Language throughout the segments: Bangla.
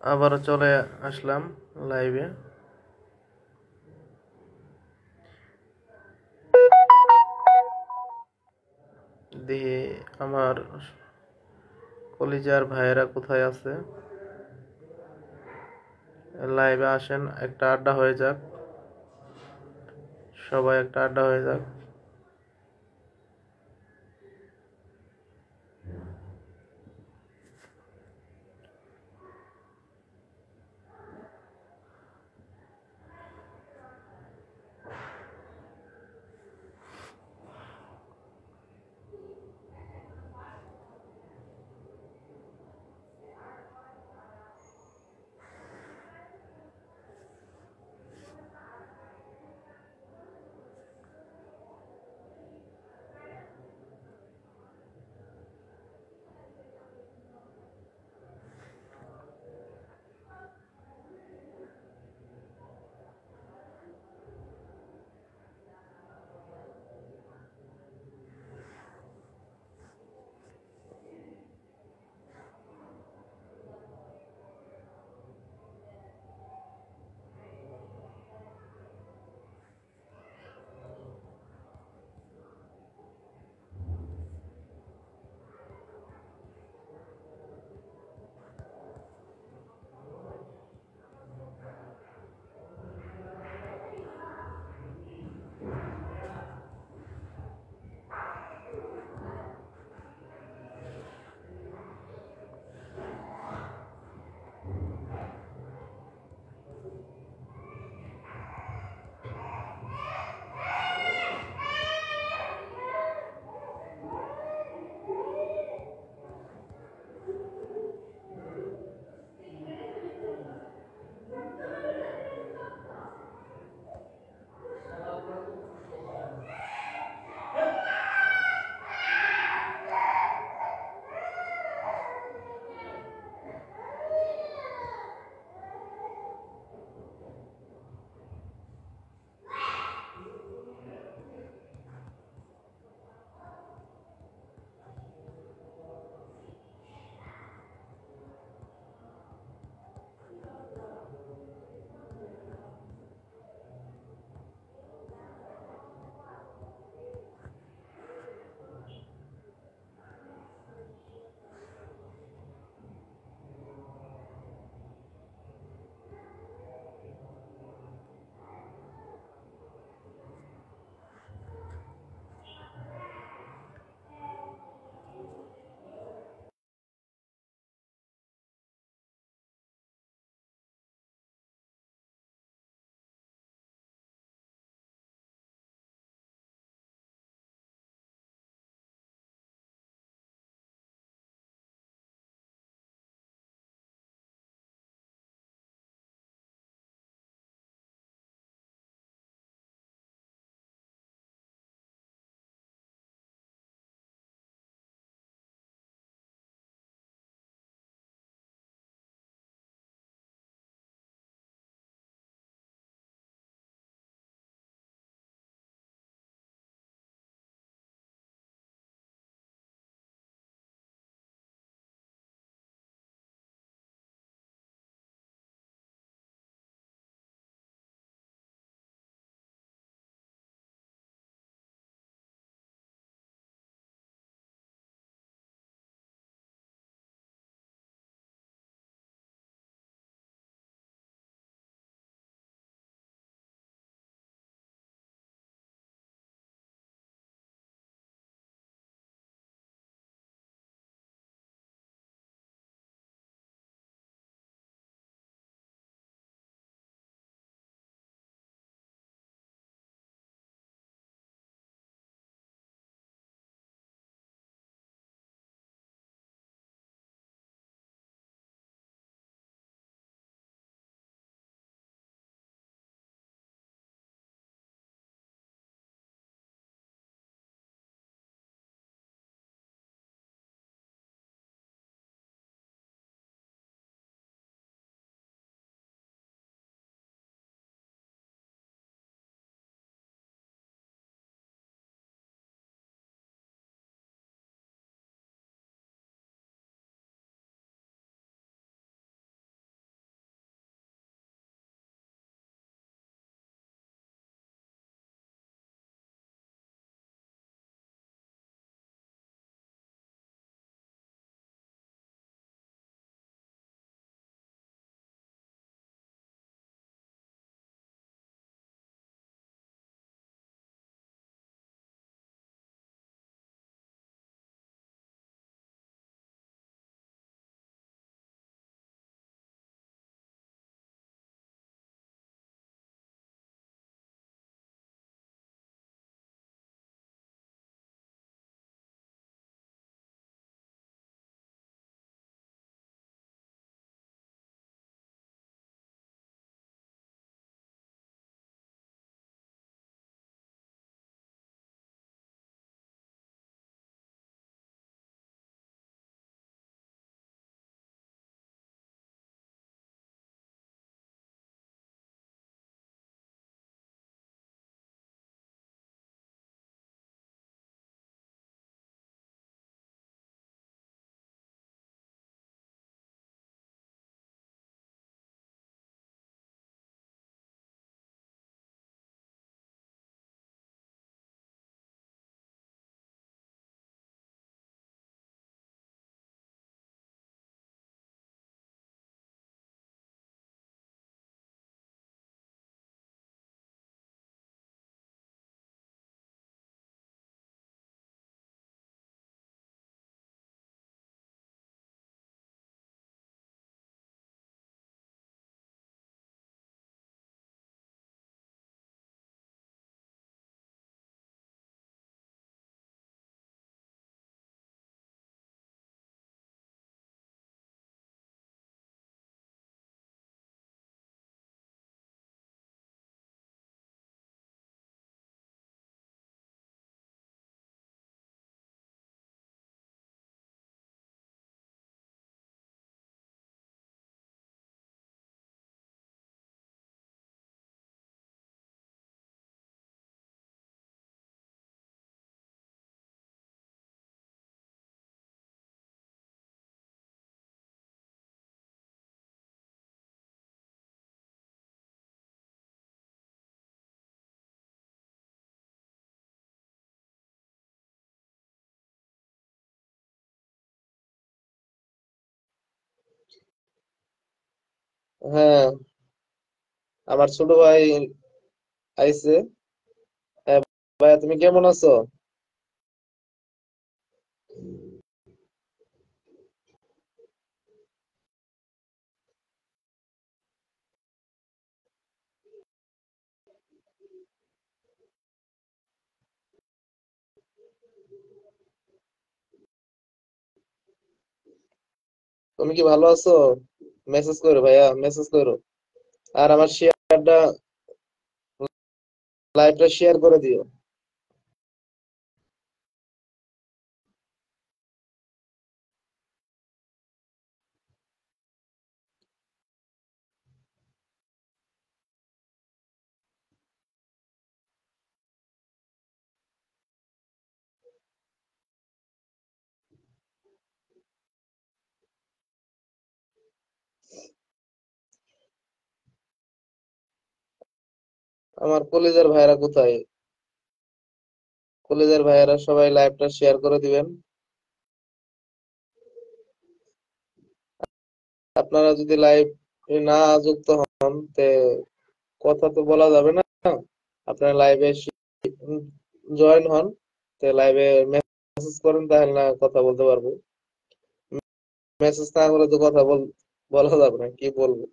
আবারও চলে আসলাম লাইভে। দিয়ে আমার কলিজার ভাইয়েরা কোথায় আছে, লাইভে আসেন, একটা আড্ডা হয়ে যাক, সবাই একটা আড্ডা হয়ে যাক। হ্যাঁ, আমার ছোট ভাই আইছে। হ্যাঁ, ভাইয়া তুমি কেমন আছো? তুমি কি ভালো আছো? মেসেজ করো ভাইয়া, মেসেজ করো। আর আমার শেয়ারটা, লাইভটা শেয়ার করে দিও। আমার কলেজের ভাইরা কোথায়? কলেজের ভাইয়েরা সবাই লাইভটা শেয়ার করে দিবেন। আপনারা যদি লাইভ না যুক্ত হন তে কথা তো বলা যাবে না। আপনারা লাইভে জয়েন হন, তে লাইভে মেসেজ করেন, তাহলে না কথা বলতে পারবো। মেসেজ না করে তো কথা বলা যাবে না, কি বলবো।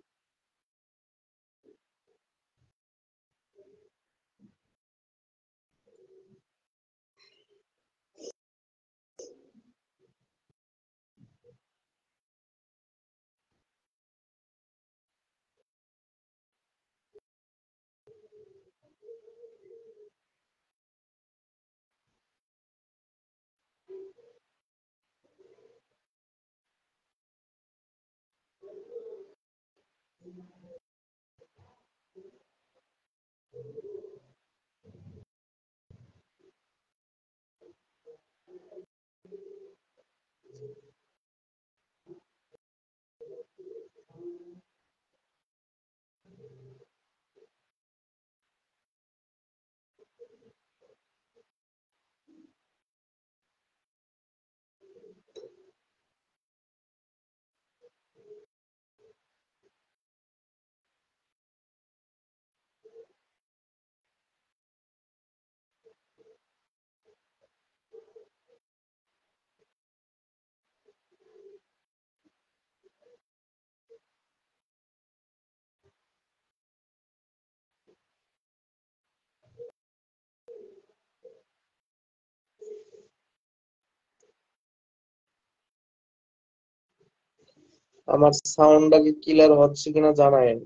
আমার সাউন্ডটা কি ক্লিয়ার হচ্ছে কিনা জানায়েন,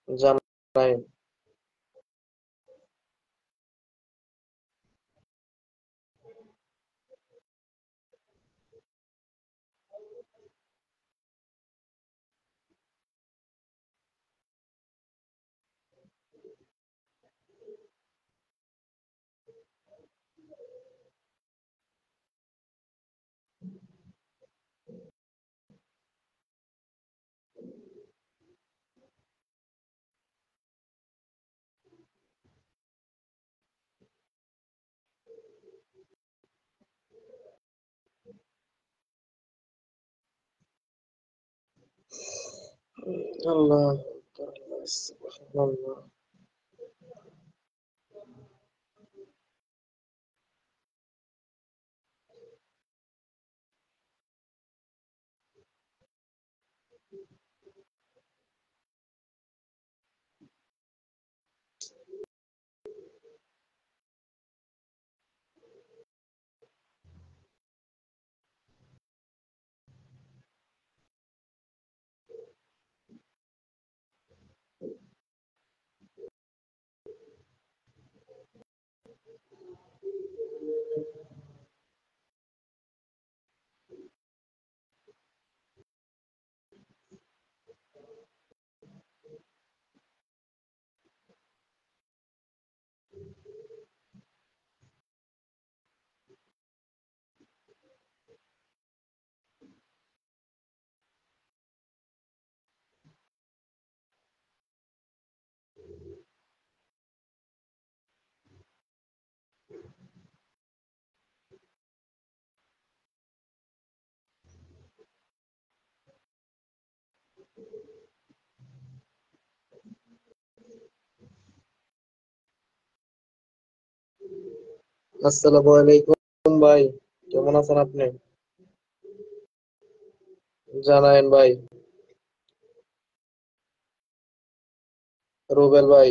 জানায়েন। আল্লাহ, আল্লাহ। আসসালামু আলাইকুম ভাই, কেমন আছেন আপনি? জানায়েন ভাই। রুবেল ভাই।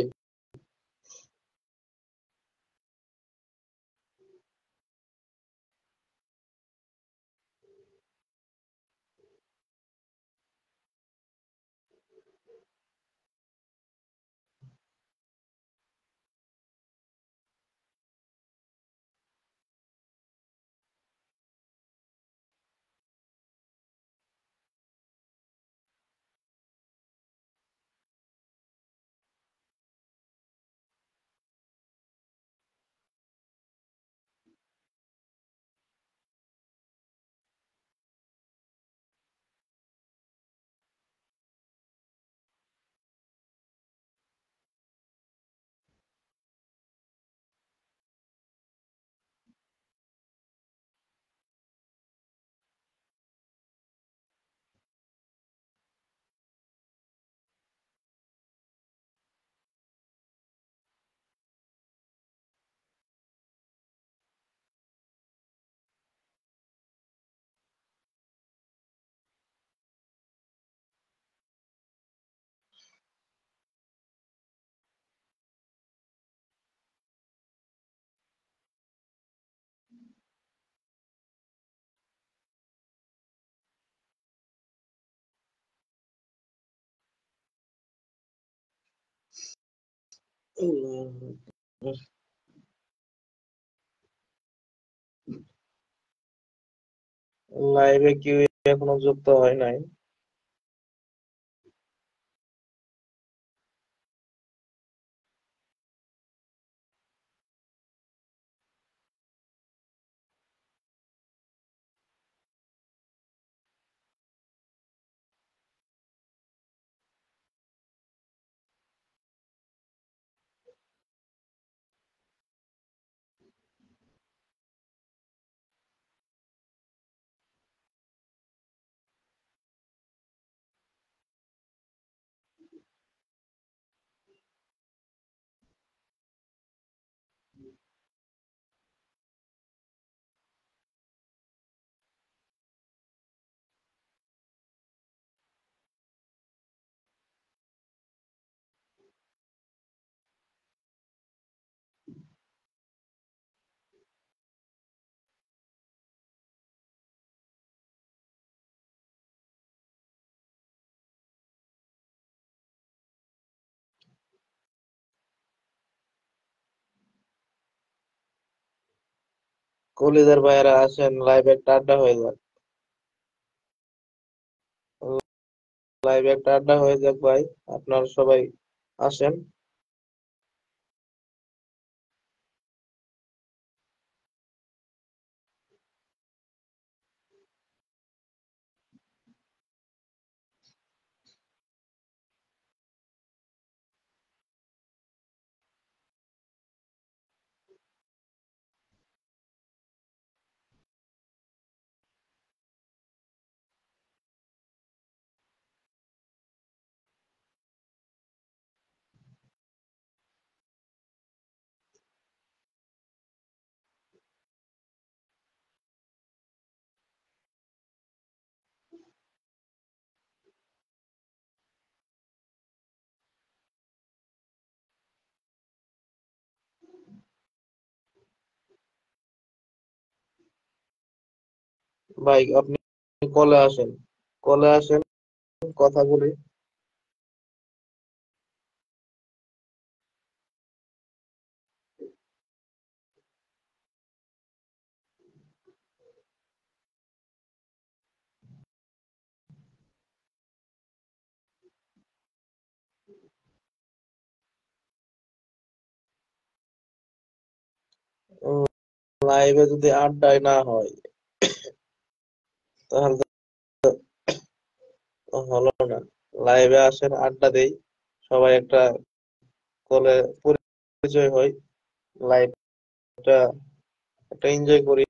লাইভে কেউ এখনো যুক্ত হয় নাই। কলিজার ভাইয়েরা আসেন, লাইভে একটা আড্ডা হয়ে যাক। লাইভে একটা আড্ডা হয়ে যাক ভাই, আপনারা সবাই আসেন। ভাই আপনি কলে আসেন, কলে আসেন, কথা বলি। লাইভে যদি আড্ডায় না হয় তাহলে তো হলো না। লাইভে আসেন, আড্ডা দেই, সবাই একটা কলে পরিচয় হই, লাইভটা একটা এনজয় করি।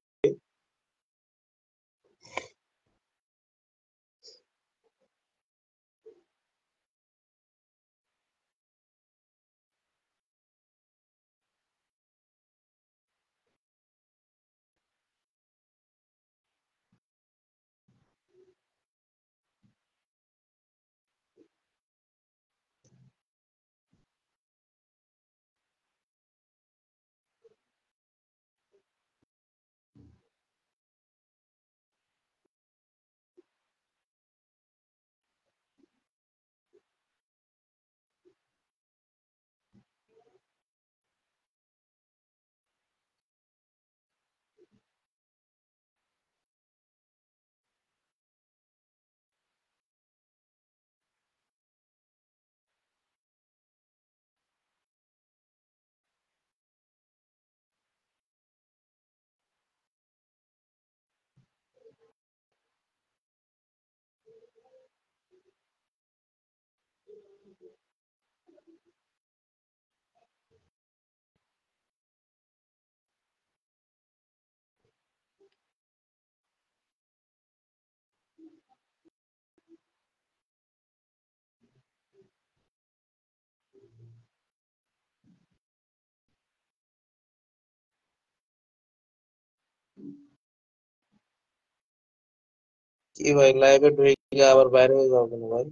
কি ভাই, লাইভে ঢুকে আবার বাইরে হয়ে যাও কেন ভাই?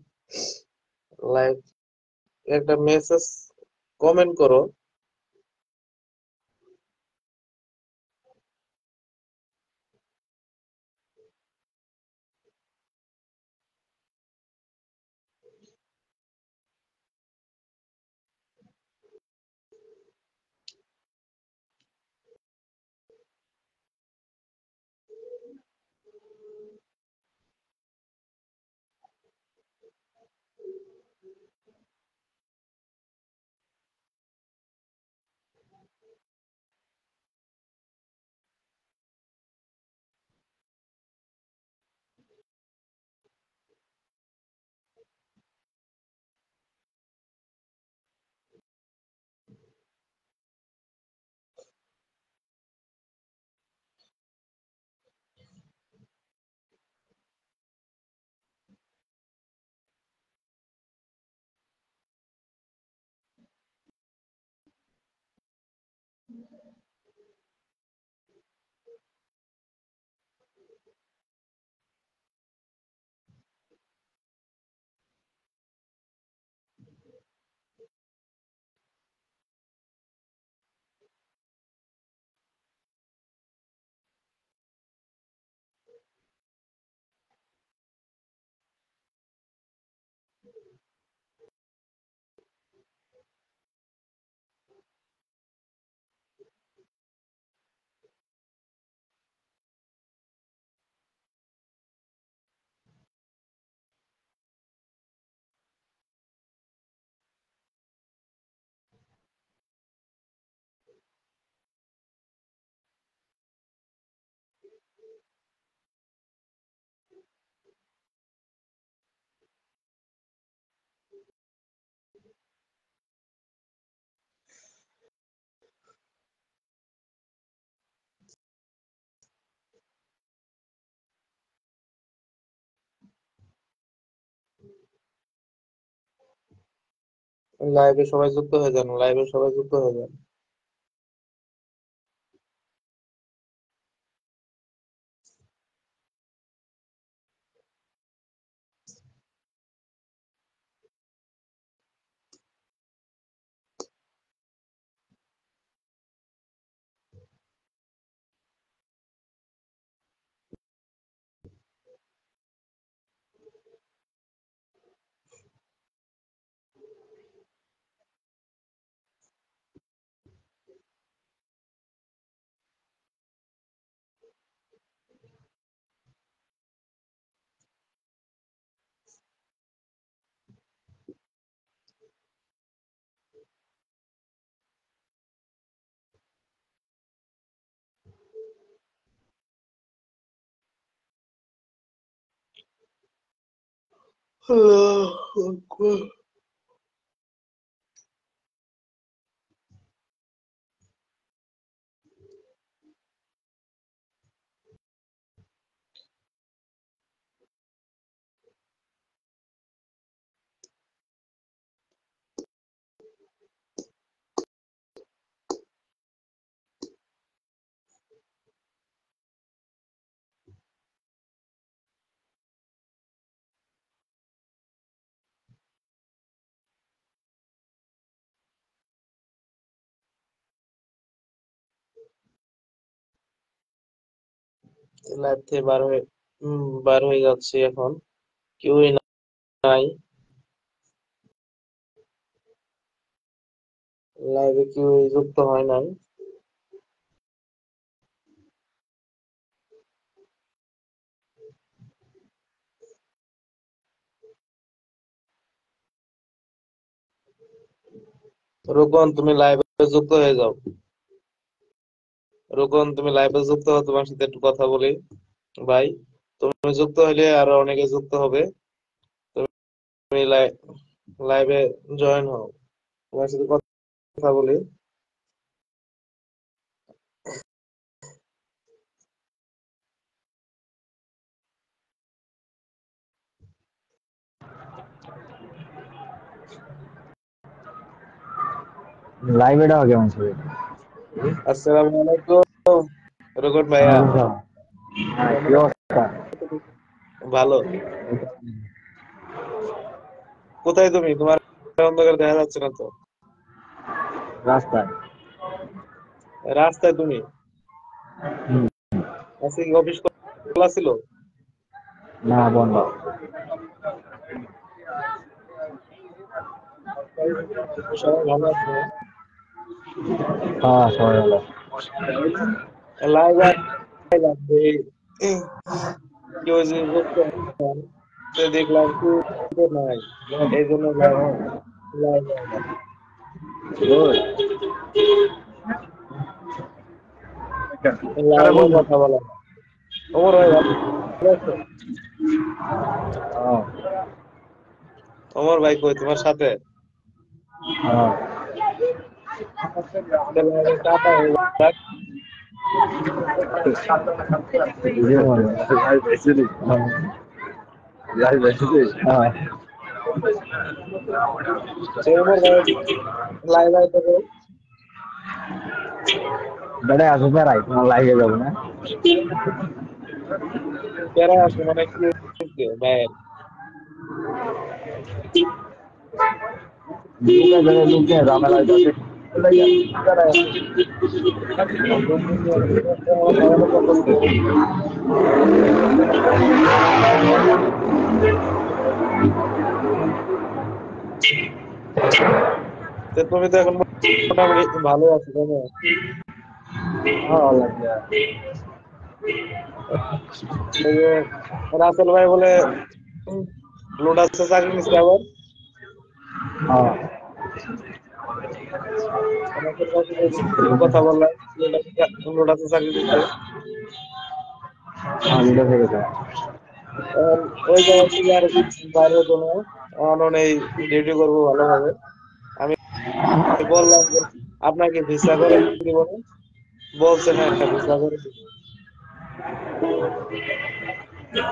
লাইভ একটা মেসেজ কমেন্ট করো। লাইভে সবাই যুক্ত হয়ে যান, লাইভে সবাই যুক্ত হয়ে যান। আল্লাহু আকবার। লাইভ থেকে বার হয়ে যাচ্ছে এখন। কেউই নাই, লাইভে কেউই যুক্ত হয় নাই। রোকন, তুমি লাইভে যুক্ত হয়ে যাও। রোকন, তুমি লাইভে যুক্ত হও, তোমার সাথে একটু কথা বলি। ভাই, তুমি যুক্ত হলে আরো অনেকে যুক্ত হবে। তুমি লাইভে জয়েন হও, তোমার সাথে কথা বলি। লাইভ এটা কেমন ছবি? আসসালামু আলাইকুম রোকন ভাইয়া, ওয়ালাইকুম সালাম। হ্যাঁ, কি কেমন অবস্থা? আছেন? ভালো। কোথায় তুমি? তোমার অন্ধকার দেখা যাচ্ছে না তো। রাস্তায়। রাস্তায় তুমি? হুম, আজকে কি অফিস খোলা ছিল? না বন্ধ। সবাই ভালো আছে? হ্যাঁ সবাই ভালো। লাইভ আইলাম যে কি হয়েছে বুঝতে তো দেখলাম কি তো নাই, এই জন্য লাইভ লাইভ আইলাম। লাইভে কথা বলা যায়। ওমর ভাই ভালো আছো? হ্যাঁ, ওমর ভাই কই তোমার সাথে? হ্যাঁ। তাহলে আগে টাটা হয়ে যাক। হ্যাঁ। সে ওমর ভাই লাইভ আইতে হবে। বেড়ায় আসো বেড়াই তোমার লাইভে যাবো না। কেরা আছে মানে কি হয়েছে ভাইয়ের? দুটা জায়গায় ঢুকে ঝামেলা হইতাছে। বেড়ায় আসো। আমার খাওয়া করতেছে। তো তুমি তো এখন মোটামুটি ভালো আছো তাই না? হ্যাঁ, লাগে। এই যে রাসেল ভাই বলে লোটাসে চাকরি নিচ্ছে আবার। হ্যাঁ, আমাদের কাছে কথা বললাম লোটাসে চাকরি নিচ্ছে। দুটা থেকে যায়। এখন ওই জায়গা থেকে আর বাইরে হতো না, অন এই ডিউটি করবো ভালোভাবে। আমি বললাম যে আপনাকে ভিসা করে দিব না? বলছে হ্যাঁ ভিসা করে দিব।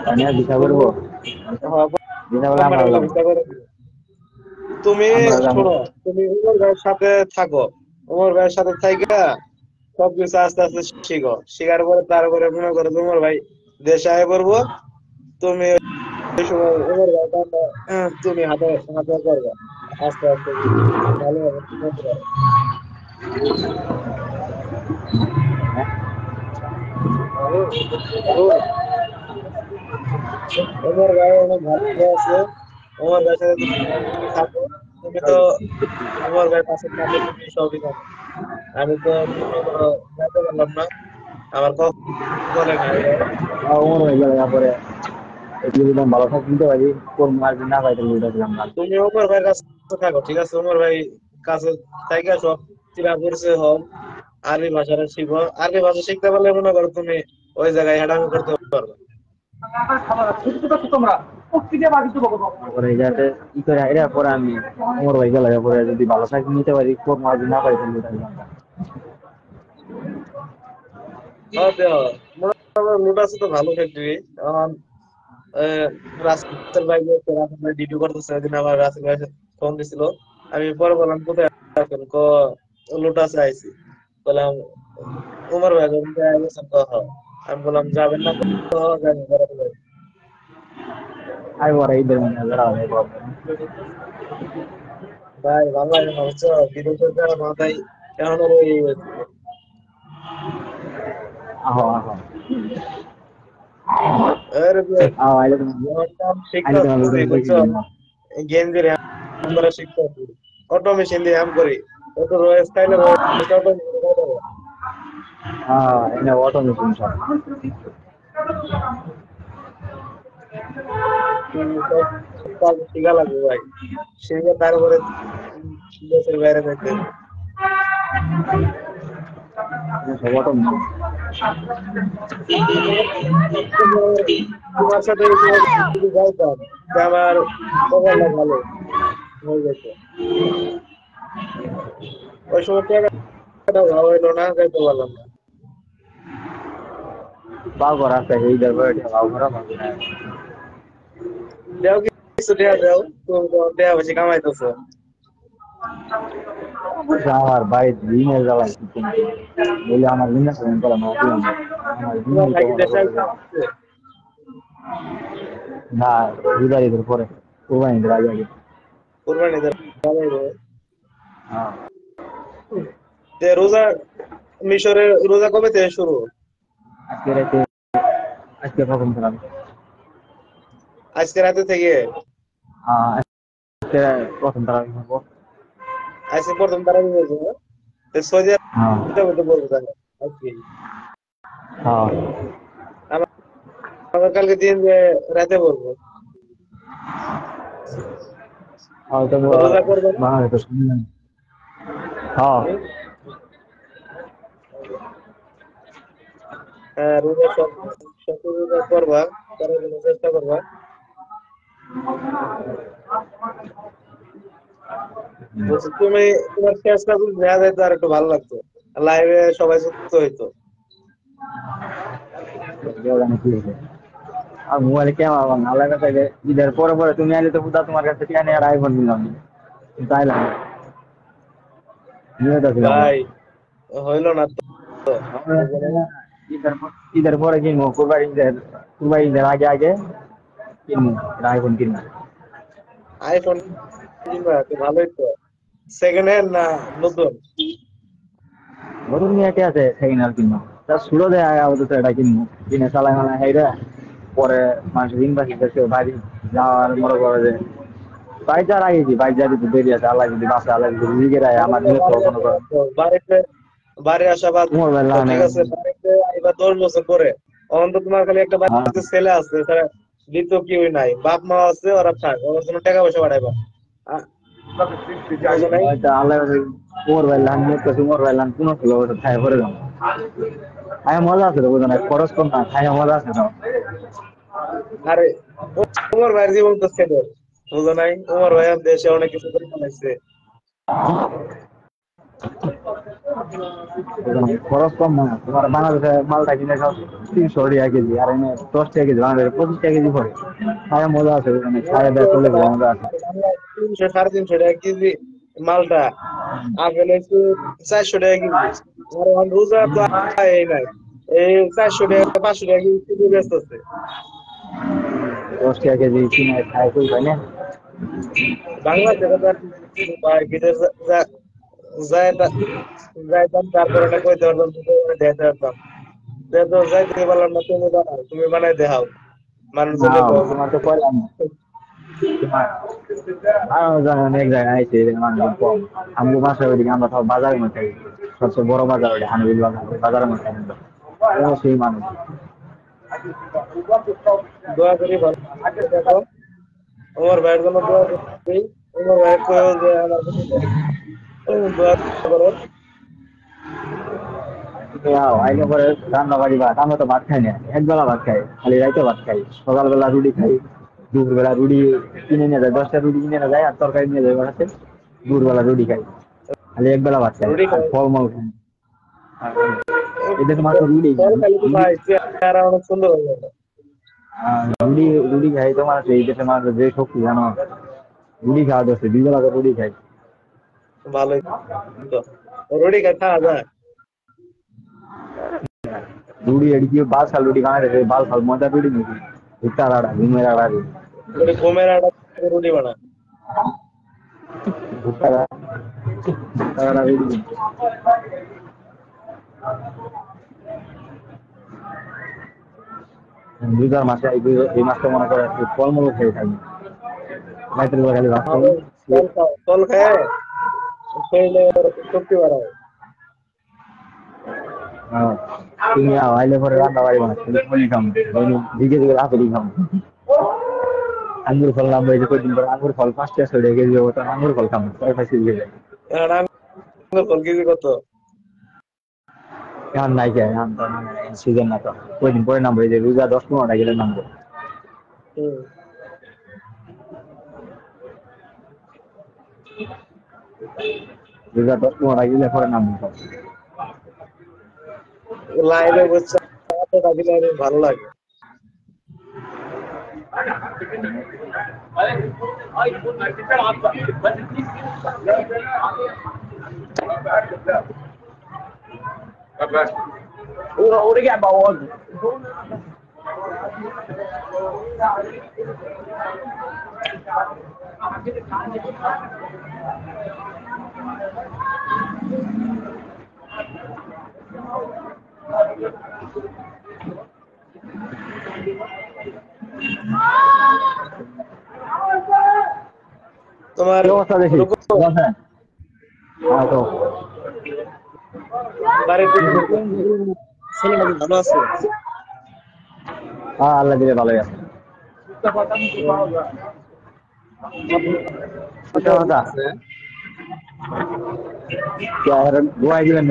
আমি আর ভিসা তুমি করবো। হ্যাঁ ভিসা করে কোম্পানি আমরা বলে যাবো। ভিসা করে দিব। তুমি আমরা যাবো। শোনো, তুমি উমর ভাইয়ের সাথে থাকো, উমর ভাইয়ের সাথে থাইকা সবকিছু আস্তে আস্তে শিখো, শিখার পরে তারপরে মনে করো উমর ভাই দেশে আয় পড়বো, তুমি ওই সময় উমর ভাই তুমি হাতে হাতে করবে আস্তে আস্তে ভালো হবে শিখাতে পারো। হ্যালো, ও উমর ভাই অনেক ভালো আছে। উমর ভাইয়ের সাথে তুমি থাকো, তুমি তো উমর ভাই পাশে থাকলে তুমি সবই জানো। আমি তো মনে করো যাইতে পারলাম না, আমার কলে নাই ভাই। ওমর হয়ে গেলে তারপরে একটু যদি আমি ভালো থাকতে নিতে পারি কোন মার না পাই তাহলে ওইটা দিলাম না। তুমি উমর ভাইয়ের কাছে থাকো ঠিক আছে, উমর ভাই কাছে থাইকা সব চিরা পরিচয় হও, আরবি ভাষাটা শিখো। আরবি ভাষা শিখতে পারলে মনে করো তুমি ওই জায়গায় হেডামি করতে পারবে। তারপরে এটাতে ই করে এটা পরে আমি ওমর হয়ে গেলে পরে যদি ভালো থাকতে নিতে পারি কোন মার না পাই তাহলে ওইটা দিলাম না। হ্যাঁ দেহ মোটামুটি লোটাসে তো ভালো ফ্যাক্টরি। এখন রাসেল ভাই বলছে, রাসেল ভাই ডিউটি করতেছে, ওই দিন আমার রাসেল ভাই ফোন দিছিল। আমি পরে বললাম কোথায় আছেন, লোটাসে আইছি। বললাম উমর ভাই যখন গেছেন আমি বললাম যাবেন না? যাবেন বেড়াতে যাবেন। আই পরে ঈদের মধ্যে বেড়া হবে ভাই ভালো লাগে না বুঝছো, বিদেশের যারা মাথায় এখন আর ওই আহো আহো এর যে আহো আইলে আমার কাম আইলে তোমার শিখতেছি ভিডিও দেখে বুঝছো, দিন। গেঞ্জির হ্যাম করা শিখতেছি, অটোমেশন দিয়ে হ্যাম করি, অটো স্টাইলের অটো। হ্যাঁ এনে অটো মেশিন সব। সব কাজ শিখা লাগবে ভাই, শিখে তারপরে দেশের বাইরে যাইতে হবে। সব অটো মেশিন। তোমার সাথে এই সময় যদি যাইতাম তা আমার কপালটা ভালো হয়ে যেত। ওই সময় টাকাটা ভালো হইলো না, যাইতে পারলাম না। বাল করা আছে ঈদের পরে বাল করা পাবে না। দেও কিছু দেয়া দেও, তুমি তো দেয়া বেশি কামাইতেছো। আমার ভাই ঋণের জ্বালায় কিছু না বলে আমার ঋণ আছে আমি বললাম আমার ঋণ আমার ঋণ তোমার দিতে ভাই কি মনে দেশে করবে আইতে যে আসছে? না রোজার ঈদের পরে কোরবানি ঈদের আগে আগে। কুরবানিদের আগে? হ্যাঁ যে রোজা মিশরে রোজা কবে থেকে শুরু? আজকে রাতে, আজকে প্রথম খেলাম। আজকে রাতে থেকে? হ্যাঁ আজকে প্রথম তারাবি করবো। আজকে প্রথম তারাবি হয়েছে না? তো সৌদি হ্যাঁ আরবে বলবো তাহলে আজকে। হ্যাঁ আমরা কালকে দিন যে রাতে বলবো। হয়তো রোজা করবেন? বাংলাদেশ তো শুনলেন। হ্যাঁ হুম? হ্যাঁ, রোজা সব সব রোজা করবা, করার জন্য চেষ্টা করবা। বলছি তুমি, তোমার ফেসটা যদি দেখা যায় তো আর একটু ভালো লাগতো, লাইভে সবাই যুক্ত হইতো। জানি কি হয়েছে। আর মোবাইলে ক্যামেরা বাং আল্লাহ কাছে ঈদের পরে পরে তুমি আইলে তো বুঝা তোমার কাছে টিয়া নিয়ে আর আইফোন নিলাম তাইলাম নিয়ে তো ছিলাম না। ভাই হইলো না তো, আমরা বুঝলেন? ঈদের পরে কিনবো কুরবানি ঈদের আগে আগে কিনবো আইফোন কিনবো। আইফোন কিনবা তো ভালোই তো। সেকেন্ড হ্যান্ড না নতুন? নতুন নিয়ে কি আছে সেকেন্ড হ্যান্ড কিনবো তা শুরু দেয় আগে আপাতত এটা কিনবো কিনে চালাই মানে হাইরা পরে মানুষ ইউনিভার্সিটি থেকে বাড়ি যাওয়ার মনে করে যে বাইক যাওয়ার আগে কি বাইক যাওয়া যদি দেরি আছে আল্লাহ যদি বাসে আল্লাহ যদি লিগে দেয় তাহলে আমার তো নিয়ে তো বাড়ি মনে আসা করেন বাদ দাও। বাড়িতে বাড়ি আসা বাদ তোমার বেলা দাও, ঠিক আছে, বাড়িতে এবার 10 বছর পরে অন্তত তোমার খালি একটা বাড়িতে ছেলে আছে, তারা দ্বিতীয় কেউই নাই, বাপ মা আছে, ওরা থাক, ওর জন্য টাকা পয়সা পাঠাইবা। আ- বুঝো নাই? হয়তো আল্লাহ তোমার বেলান নিয়ে তো তোমার বেলান কোনো ছিল খাই পরে যাবো খাই মজা আছে তো বুঝো না খরচ কম না খাই মজা আছে তো। আরে উমর ভাইয়ের জীবন তো ছেলে, বুঝো নাই? উমর ভাই দেশে অনেক কিছু করে ফেলাইছে। খরচ কম না তোমার বাংলাদেশে মালটা কিনে খাও 300 টাকা কেজি আর এনে 10 টাকা কেজি বাংলাদেশে 25 টাকা কেজি পড়ে খাই মজা আছে বুঝো খাই আমার তো দেয় চলে কথা, যাবো মজা আছে। বাংলায় 300 সাড়ে 300 টাকা কেজি মালটা, আপেল হচ্ছে 400 টাকা কেজি। আর এখন রোজা তো এই নাই, এই 400 টাকা 500 টাকা কেজি ব্যস্ত আছে। 10 টাকা কেজি কিনে খাই কই তাই না। বাংলাদেশে তো আর বিদেশ যায় যাইতাম, তারপরে না কইতে পারতাম, দেখতে পারতাম। তো যাইতে পারলাম না, তুমি বানাও, তুমি বানাই দেখাও, না মানুষজনে তোমার তো কয়লাম তোমার আরো অনেক জায়গায় আইছে মানুষ কম আমগো বাসার ওইদিকে আমরা সব বাজারের মধ্যে থাকি। সবচেয়ে বড় বাজার ওইটা হানবিল বাজার ওই বাজারের মধ্যে আমরা সেই মানুষ দোয়া করি ভালো দেখো, আমার ভাইয়ের জন্য দোয়া করি। আমার ভাই কয়েও যে আমার জন্য দোয়া করো। আইলে পরে রান্না বাড়ি ভাত আমরা তো ভাত খাই না একবেলা ভাত খাই খালি রাইতে ভাত খাই সকালবেলা রুটি খাই দুপুরবেলা রুটি কিনে নিয়ে যায় 10টা রুটি কিনে নিয়ে যায় আর তরকারি নিয়ে যায় বাড়াতে দুপুরবেলা রুটি খাই খালি একবেলা ভাত খাই রুটি আর খাও? ফলমূল খাই আর এদের মাত্র রুটি ফল খাইলে তো রুটি ভাই চেহারা অনেক সুন্দর হয়ে যাবে। রুটি রুটি খাই তোমার এই দেশে মানুষ যে শক্তি জানো রুটি খাওয়া যাচ্ছে 2 বেলা করে রুটি খাই। ভালোই তো, রুটি খাই খাওয়া যায়? রুটি এদিকে বাল খাল রুটি বানাই বাল খাল মজা রুটি নাকি ইফতার আড়া ঘুমের আড়া ওই ঘুমের আটা রুটি বানায়? ইফতার আড়া রুটি দুইবার মাসে এই মাসটা মনে করে একটু ফলমূল খেয়ে থাকি রাতের বেলা খালি ভাত খাই। ভালো, ফল খাও, ফল খায় শরীরে শক্তি বাড়ায়। হ্যাঁ, তুমি আইলে পরে রান্না বাড়ি বানাচ্ছি ফলই খাম দিকে দিকে আপেলই খাম আঙ্গুর ফল নাম হয়েছে কদিন পরে আঙ্গুর ফল 5 টা 6 টাকা কেজি হবো তখন আঙ্গুর ফল খাম 6 5 কেজি যায় এখন আঙ্গুর ফল কেজি কত? এখন নাই খাই এখন তো সিজন না তো কদিন পরে নামবো এই যে রোজা 10 15টা গেলে নামবো হম। রোজা 10 15টা গেলে পরে নামবো লাইভে বসে আড্ডা দিলে অনেক ভালো লাগে। udah kayak bawon তোমার কি অবস্থা দেখি? রুকু, ভালো আছেন? হ্যাঁ তো। বাড়িতে ছেলেটা কি ভালো আছে? হ্যাঁ আল্লাহ দিলে ভালোই আছে। ছোট কথা আছে। গোয়াই দিবেন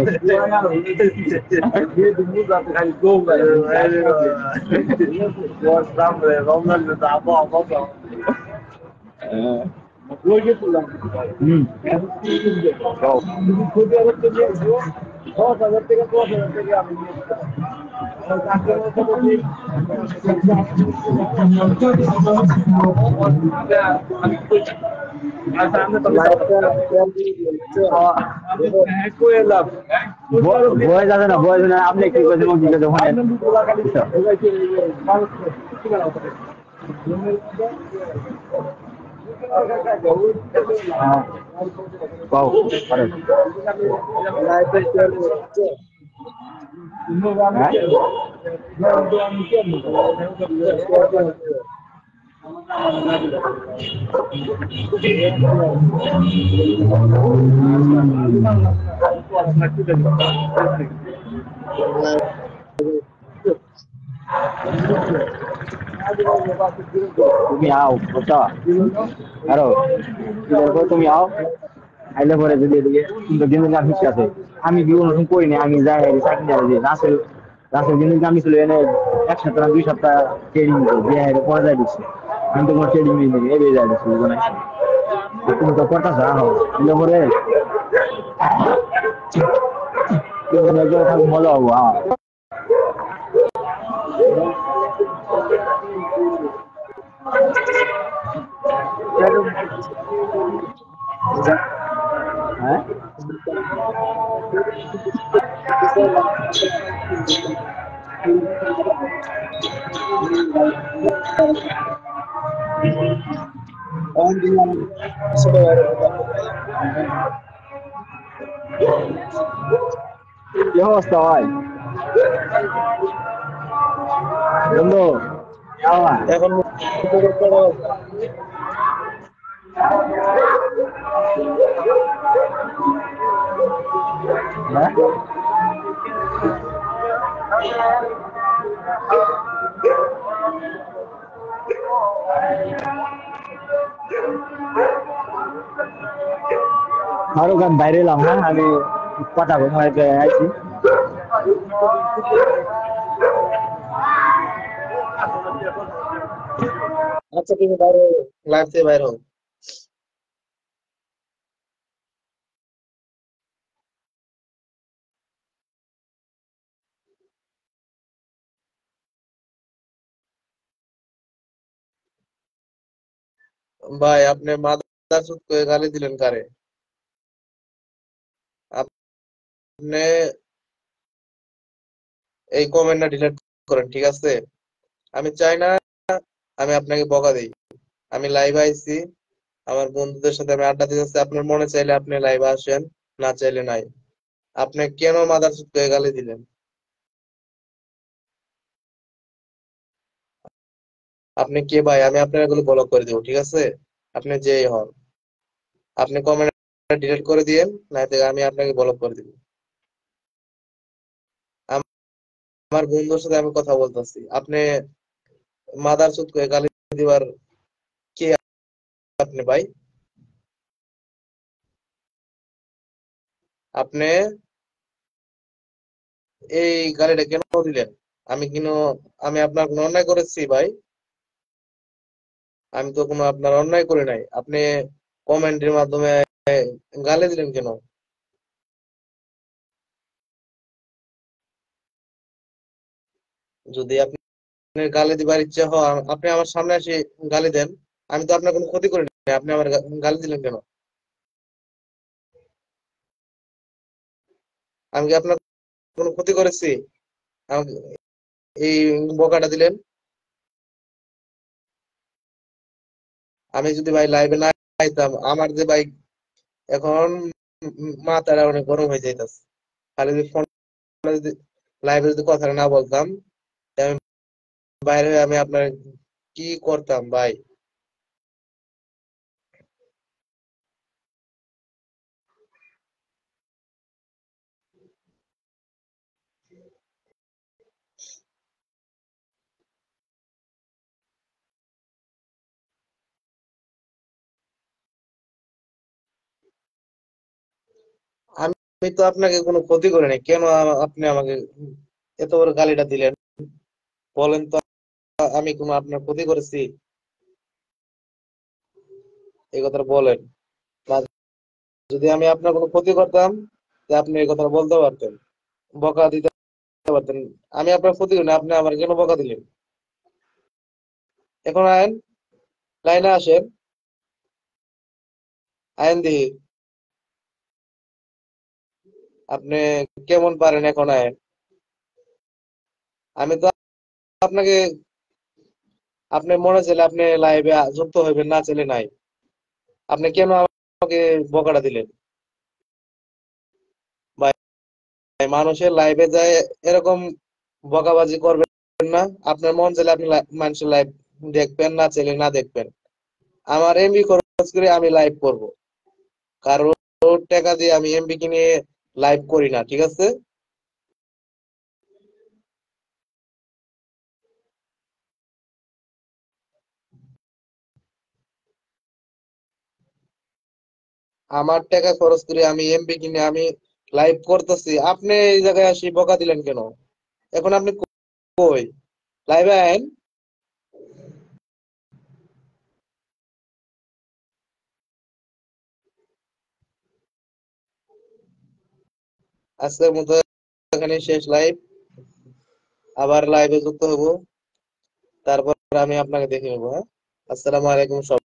লাইফটা শেয়ার করে দিও, বুঝছো? দেখো, বয়ে যাবে না বয়ে যাবে না আপনি কি করছেন কি করছেন পাও পারেন লাইফটা শেয়ার করো, বুঝছো? লাইফটা শেয়ার করে দিও। তুমি আও বুঝছো আরো তুমি আও আইলে পরে যদি এদিকে কিন্তু দিনের গান হিসেবে আছে আমি বিয়ে নতুন করিনি আমি যাই চাকরি যাই রাসেল রাসেল দিনের গান ছিল এনে 1 সপ্তাহ 2 সপ্তাহ ট্রেনিং দিয়ে পরে যাই দিচ্ছি আমি তো কোনো ট্রেনিং নেই এবে যাই দিচ্ছি বুঝো না তুমি তো কথা যাও আইলে পরে মজা হবো হ্যাঁ ছোট ভাইয়ের কথা। কি অবস্থা ভাই বন্ধু এখন উপভোগ করো। হ্যাঁ আরো গান বাইরে এলাম হ্যাঁ আমি কথা ঘুমাইতে আইছি আচ্ছা তুমি বাইরে, লাইফ থেকে বাইরে হও। ভাই আপনি মাদারচোদ করে গালি দিলেন কারে? আপনি এই কমেন্টটা ডিলিট করেন, ঠিক আছে? আমি চাই না আমি আপনাকে বকা দিই। আমি লাইভে আইছি, আমার বন্ধুদের সাথে আমি আড্ডা দিতেছি। আপনার মনে চাইলে আপনি লাইভে আসেন, না চাইলে নাই। আপনি কেন মাদারচোদ করে গালি দিলেন? আপনি কে ভাই? আমি আপনার এগুলো ব্লক করে দেবো, ঠিক আছে? আপনি যেই হন, আপনি কমেন্ট ডিলিট করে দিয়েন, না থেকে আমি আপনাকে ব্লক করে দিব। আমার বন্ধুর সাথে আমি কথা বলতেছি, আপনি মাদারচোদ করে গালি দিবার কে আপনি ভাই? আপনি এই গালিটা কেন দিলেন? আমি কিনো আমি আপনার কোনো অন্যায় করেছি ভাই? আমি তো কোনো আপনার অন্যায় করি নাই। আপনি কমেন্টের মাধ্যমে গালি দিলেন কেন? যদি আপনি গালি দিবার ইচ্ছা হয় আপনি আমার সামনে এসে গালি দেন। আমি তো আপনার কোনো ক্ষতি করি নাই, আপনি আমার গালি দিলেন কেন? আমি কি আপনার কোনো ক্ষতি করেছি? আমাকে এই বকাটা দিলেন? আমি যদি ভাই লাইভে না আইতাম, আমার যে ভাই এখন মাথাটা অনেক গরম হয়ে যাইতাছে। খালি যদি ফোন যদি লাইভে যদি কথা না বলতাম, তাহলে আমি বাইরে হয়ে আমি আপনার কি করতাম ভাই। আমি তো আপনাকে কোনো ক্ষতি করি নাই, কেন আপনি আমাকে এত বড় গালিটা দিলেন বলেন তো? আমি কোনো আপনার ক্ষতি করেছি? এই কথাটা বলেন। বা যদি আমি আপনার কোনো ক্ষতি করতাম, যে আপনি এই কথাটা বলতে পারতেন, বকা দিতে পারতেন। আমি আপনার ক্ষতি করি না, আপনি আমার কেন বকা দিলেন? এখন আইন, লাইনে আসেন, আইন দিহি আপনি কেমন পারেন, এখন আইন। আমি তো আপনাকে, আপনি মনে চাইলে আপনি লাইভে যুক্ত হইবেন, না চাইলে নাই। আপনি কেন আমাকে বকাটা দিলেন ভাই? মানুষের লাইভে যায় এরকম বকাবাজি করবেন না। আপনার মন চাইলে আপনি মানুষের লাইভ দেখবেন, না চাইলে না দেখবেন। আমার এমবি খরচ করে আমি লাইভ করব, কারণ টাকা দিয়ে আমি এমবি কিনে লাইভ করি না, ঠিক আছে? আমার টাকা খরচ করে আমি এমবি কিনে আমি লাইভ করতেছি, আপনি এই জায়গায় আসি বকা দিলেন কেন? এখন আপনি কই? লাইভে আইন। আজকের মতো এখানে শেষ লাইভ। আবার লাইভে যুক্ত হব, তারপর আমি আপনাকে দেখে নেবো। হ্যাঁ, আসসালামু আলাইকুম সব।